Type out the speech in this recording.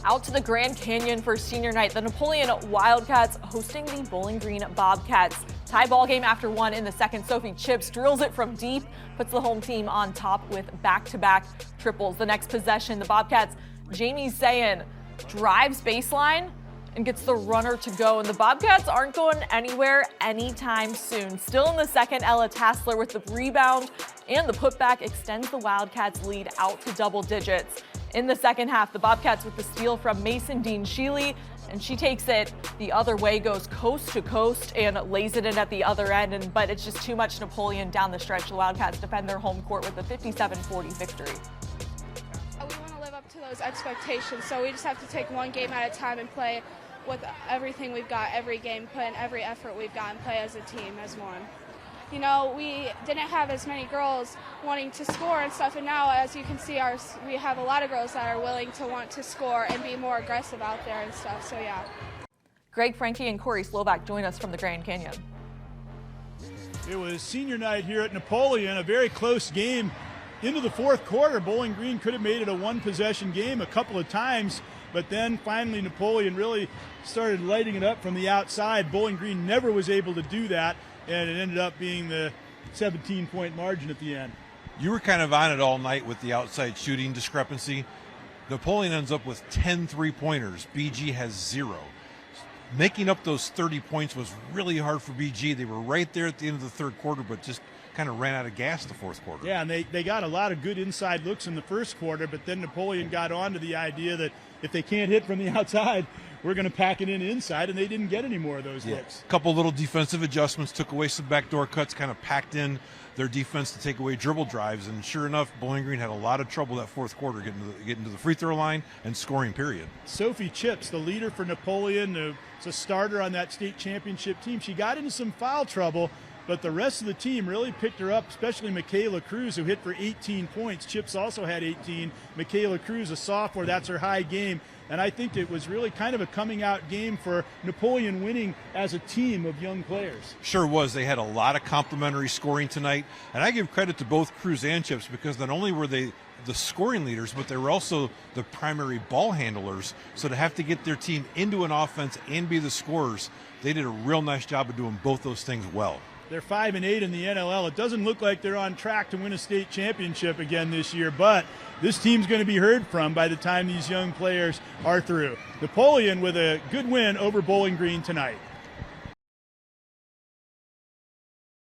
Out to the Grand Canyon for senior night. The Napoleon Wildcats hosting the Bowling Green Bobcats. Tie ball game after one in the second. Sophie Chips drills it from deep, puts the home team on top with back-to-back triples. The next possession, the Bobcats, Jamie Sayin drives baseline and gets the runner to go. And the Bobcats aren't going anywhere anytime soon. Still in the second, Ella Tassler with the rebound and the putback extends the Wildcats' lead out to double digits. In the second half, the Bobcats with the steal from Mason Dean Sheely, and she takes it the other way, goes coast to coast and lays it in at the other end. But it's just too much Napoleon down the stretch. The Wildcats defend their home court with a 57-40 victory. We want to live up to those expectations, so we just have to take one game at a time and play with everything we've got, every game, put in every effort we've got, and play as a team, as one. You know, we didn't have as many girls wanting to score and stuff, and now, as you can see, we have a lot of girls that are willing to want to score and be more aggressive out there and stuff, so yeah. Greg Franke and Corey Slovak join us from the Grand Canyon. It was senior night here at Napoleon, a very close game. Into the fourth quarter, Bowling Green could have made it a one-possession game a couple of times, but then finally Napoleon really started lighting it up from the outside. Bowling Green never was able to do that, and it ended up being the 17-point margin at the end. You were kind of on it all night with the outside shooting discrepancy. Napoleon ends up with 10 three-pointers. BG has 0. Making up those 30 points was really hard for BG. They were right there at the end of the third quarter, but just kind of ran out of gas the fourth quarter. Yeah, and they got a lot of good inside looks in the first quarter, but then Napoleon got on to the idea that if they can't hit from the outside, we're going to pack it in inside, and they didn't get any more of those looks. A couple little defensive adjustments, took away some backdoor cuts, kind of packed in their defense to take away dribble drives, and sure enough, Bowling Green had a lot of trouble that fourth quarter getting to the free throw line and scoring, period. Sophie Chips, the leader for Napoleon, was a starter on that state championship team. She got into some foul trouble, but the rest of the team really picked her up, especially Michaela Cruz, who hit for 18 points. Chips also had 18. Michaela Cruz, a sophomore, that's her high game. And I think it was really kind of a coming-out game for Napoleon winning as a team of young players. Sure was. They had a lot of complimentary scoring tonight. And I give credit to both Cruz and Chips because not only were they the scoring leaders, but they were also the primary ball handlers. So to have to get their team into an offense and be the scorers, they did a real nice job of doing both those things well. They're 5-8 in the NLL. It doesn't look like they're on track to win a state championship again this year, but this team's going to be heard from by the time these young players are through. Napoleon with a good win over Bowling Green tonight.